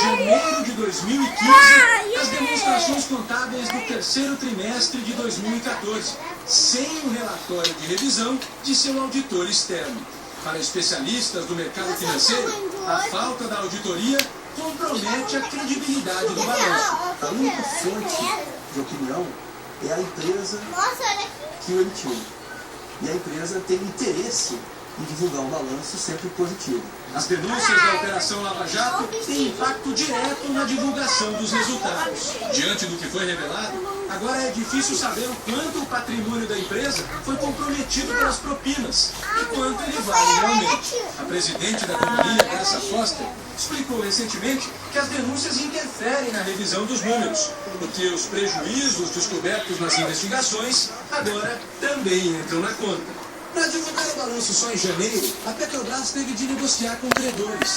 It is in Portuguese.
janeiro de 2015 as demonstrações contábeis do terceiro trimestre de 2014, sem um relatório de revisão de seu auditor externo. Para especialistas do mercado financeiro, a falta da auditoria compromete a credibilidade do balanço. A única fonte de opinião é a empresa que o emitiu. E a empresa tem interesse em divulgar um balanço sempre positivo. As denúncias da Operação Lava Jato têm impacto direto na divulgação dos resultados. Diante do que foi revelado, agora é difícil saber o quanto o patrimônio da empresa foi comprometido pelas propinas e quanto ele vale realmente. A presidente da companhia, Graça Foster, explicou recentemente que as denúncias interferem na revisão dos números, porque os prejuízos descobertos nas investigações agora também entram na conta. Para divulgar o balanço só em janeiro, a Petrobras teve de negociar com credores.